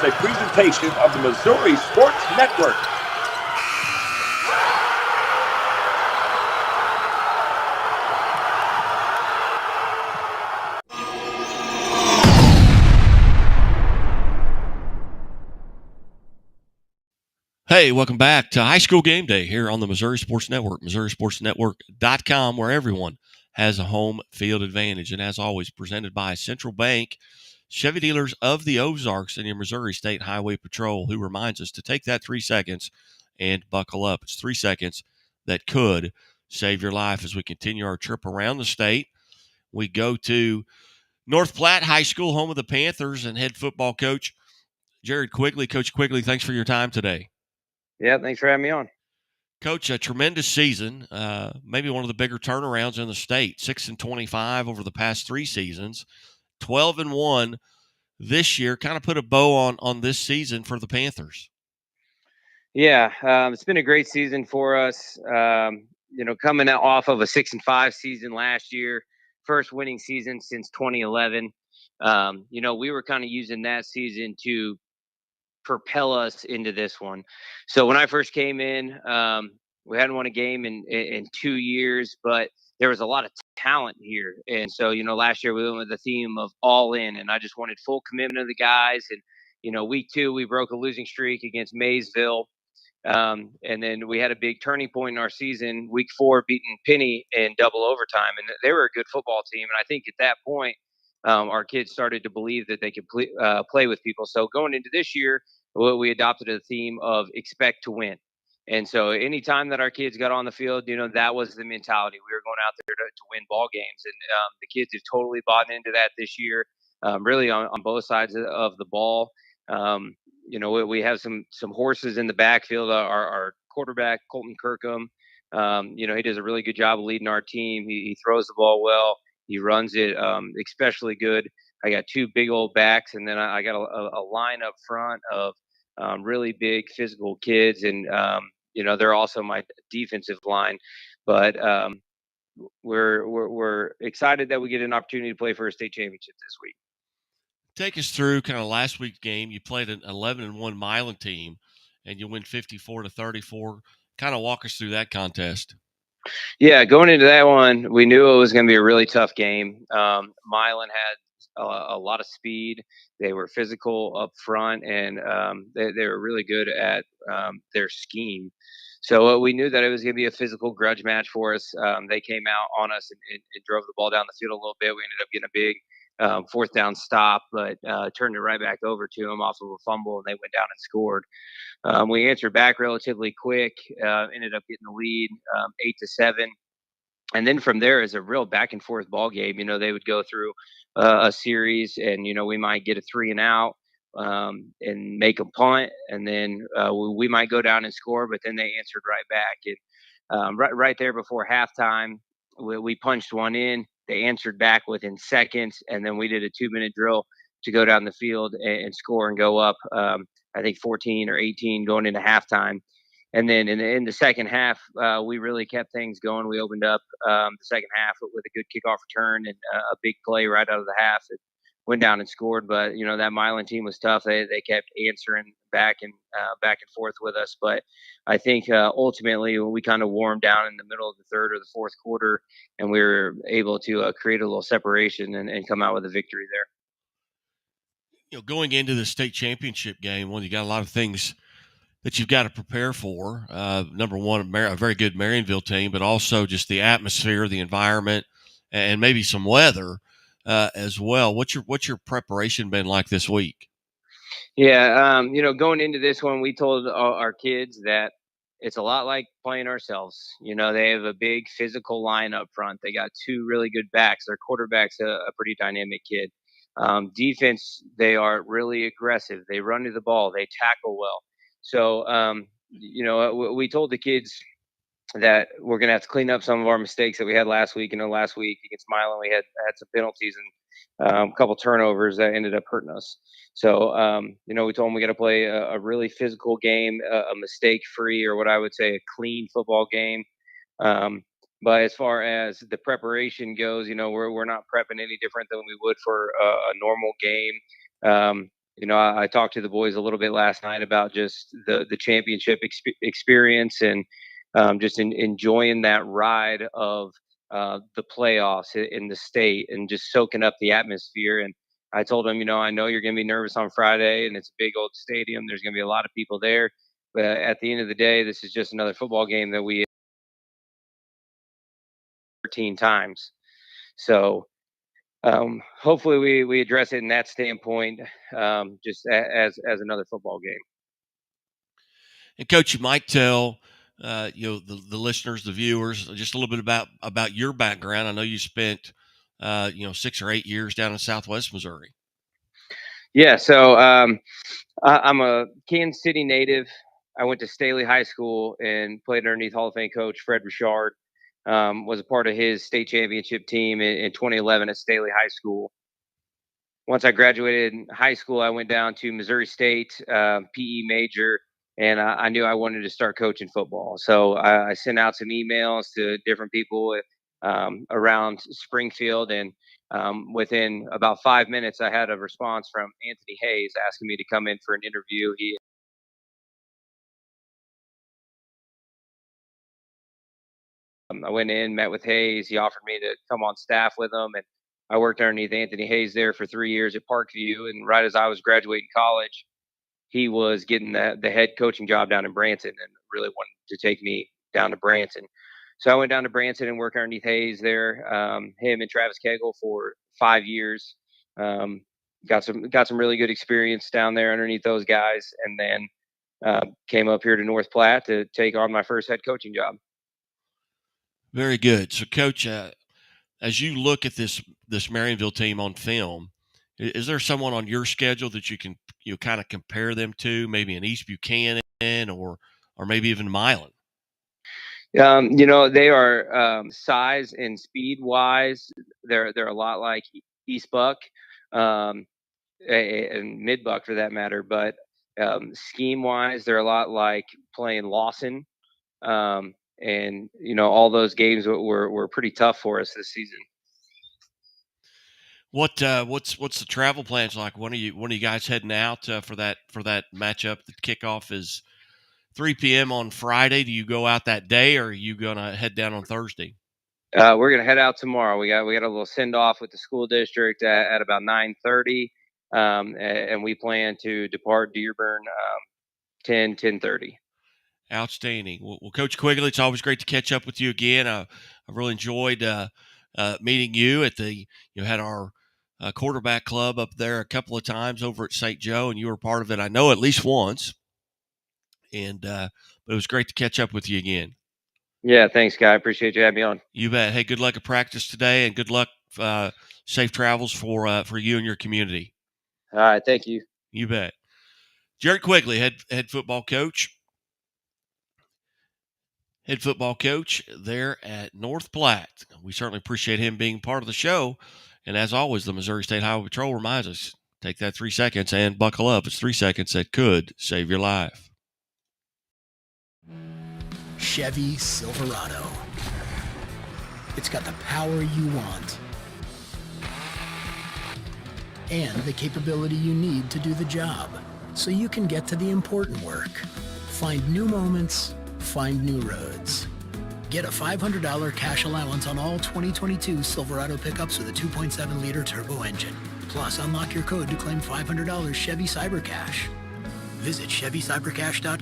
a presentation of the Missouri Sports Network. Hey, welcome back to High School Game Day here on the Missouri Sports Network, MissouriSportsNetwork.com, where everyone has a home field advantage. And as always, presented by Central Bank, Chevy dealers of the Ozarks, and your Missouri State Highway Patrol, who reminds us to take that 3 seconds and buckle up. It's 3 seconds that could save your life. As we continue our trip around the state, we go to North Platte High School, home of the Panthers, and head football coach Jared Quigley. Coach Quigley, thanks for your time today. Yeah, thanks for having me on. Coach, a tremendous season, maybe one of the bigger turnarounds in the state. 6-25 over the past 3 seasons, 12-1 this year. Kind of put a bow on this season for the Panthers. Yeah, it's been a great season for us. Coming off of a 6-5 season last year, first winning season since 2011. We were kind of using that season to propel us into this one. So when I first came in, we hadn't won a game in 2 years, but there was a lot of talent here. And so, last year we went with the theme of all in, and I just wanted full commitment of the guys. And, week 2, we broke a losing streak against Maysville. And then we had a big turning point in our season, week 4, beating Penny in double overtime. And they were a good football team. And I think at that point, our kids started to believe that they could play with people. So going into this year, we adopted a theme of expect to win. And so anytime that our kids got on the field, that was the mentality. We were going out there to win ball games. And the kids have totally bought into that this year, really on both sides of the ball. We have some horses in the backfield. Our quarterback, Colton Kirkham, he does a really good job of leading our team. He throws the ball well. He runs it especially good. I got 2 big old backs, and then I got a line up front of really big physical kids, and they're also my defensive line. But we're excited that we get an opportunity to play for a state championship this week. Take us through kind of last week's game. You played an 11-1 Milan team, and you win 54-34. Kind of walk us through that contest. Yeah, going into that one, we knew it was going to be a really tough game. Milan had a lot of speed. They were physical up front, and they were really good at their scheme. So we knew that it was going to be a physical grudge match for us. They came out on us and drove the ball down the field a little bit. We ended up getting a big 4th down stop, but turned it right back over to them off of a fumble, and they went down and scored. We answered back relatively quick, ended up getting the lead 8-7. And then from there is a real back and forth ball game. They would go through a series, and we might get a 3 and out and make a punt, and then we might go down and score, but then they answered right back. And right there before halftime, we punched one in. They answered back within seconds, and then we did a 2-minute drill to go down the field and score and go up. I think 14 or 18 going into halftime. And then in the second half, we really kept things going. We opened up the second half with a good kickoff return and a big play right out of the half. It went down and scored, but that Milan team was tough. They kept answering back and forth with us. But I think ultimately we kind of warmed down in the middle of the 3rd or the 4th quarter, and we were able to create a little separation and come out with a victory there. Going into the state championship game, you got a lot of things that you've got to prepare for. Number one, a very good Marionville team, but also just the atmosphere, the environment, and maybe some weather as well. What's your preparation been like this week? Yeah, going into this one, we told our kids that it's a lot like playing ourselves. They have a big physical line up front. They got 2 really good backs. Their quarterback's a pretty dynamic kid. Defense, they are really aggressive. They run to the ball. They tackle well. So, we told the kids that we're going to have to clean up some of our mistakes that we had last week. Last week against Milan, we had some penalties and a couple turnovers that ended up hurting us. So, we told them we got to play a really physical game, a mistake-free, or what I would say a clean football game. But as far as the preparation goes, we're not prepping any different than we would for a normal game. I talked to the boys a little bit last night about just the championship experience and just enjoying that ride of the playoffs in the state and just soaking up the atmosphere. And I told them, I know you're going to be nervous on Friday, and it's a big old stadium. There's going to be a lot of people there, but at the end of the day, this is just another football game that we 13 times. So hopefully we address it in that standpoint, just as another football game. And Coach, you might tell the listeners, the viewers, just a little bit about your background. I know you spent 6 or 8 years down in Southwest Missouri. Yeah, so I'm a Kansas City native. I went to Staley High School and played underneath Hall of Fame coach Fred Richard. Was a part of his state championship team in 2011 at Staley High School. Once I graduated high school, I went down to Missouri State, PE major, and I knew I wanted to start coaching football. So I sent out some emails to different people around Springfield, and within about 5 minutes, I had a response from Anthony Hayes asking me to come in for an interview. I went in, met with Hayes. He offered me to come on staff with him, and I worked underneath Anthony Hayes there for 3 years at Parkview. And right as I was graduating college, he was getting the head coaching job down in Branson and really wanted to take me down to Branson. So I went down to Branson and worked underneath Hayes there, him and Travis Kegel for 5 years. Got some really good experience down there underneath those guys, and then came up here to North Platte to take on my first head coaching job. Very good. So, Coach, as you look at this Marionville team on film, is there someone on your schedule that you can kind of compare them to, maybe an East Buchanan or maybe even Milan? They are size and speed wise. They're a lot like East Buck and Mid Buck for that matter. But scheme wise, they're a lot like playing Lawson. And all those games were pretty tough for us this season. What's the travel plans like? When are you guys heading out for that matchup? The kickoff is 3 p.m. on Friday. Do you go out that day, or are you gonna head down on Thursday? We're gonna head out tomorrow. We got a little send off with the school district at about 9:30, and we plan to depart Dearborn 10:30. Outstanding. Well, Coach Quigley, it's always great to catch up with you again. I really enjoyed meeting you at had our quarterback club up there a couple of times over at St. Joe, and you were part of it, I know, at least once. And but it was great to catch up with you again. Yeah, thanks, Guy. I appreciate you having me on. You bet. Hey, good luck at practice today, and good luck, safe travels for you and your community. All right, thank you. You bet. Jared Quigley, head football coach. Head football coach there at North Platte. We certainly appreciate him being part of the show. And as always, the Missouri State Highway Patrol reminds us, take that 3 seconds and buckle up. It's 3 seconds that could save your life. Chevy Silverado. It's got the power you want and the capability you need to do the job, so you can get to the important work. Find new moments, find new roads. Get a $500 cash allowance on all 2022 Silverado pickups with a 2.7-liter turbo engine. Plus, unlock your code to claim $500 Chevy Cybercash. Visit ChevyCybercash.com.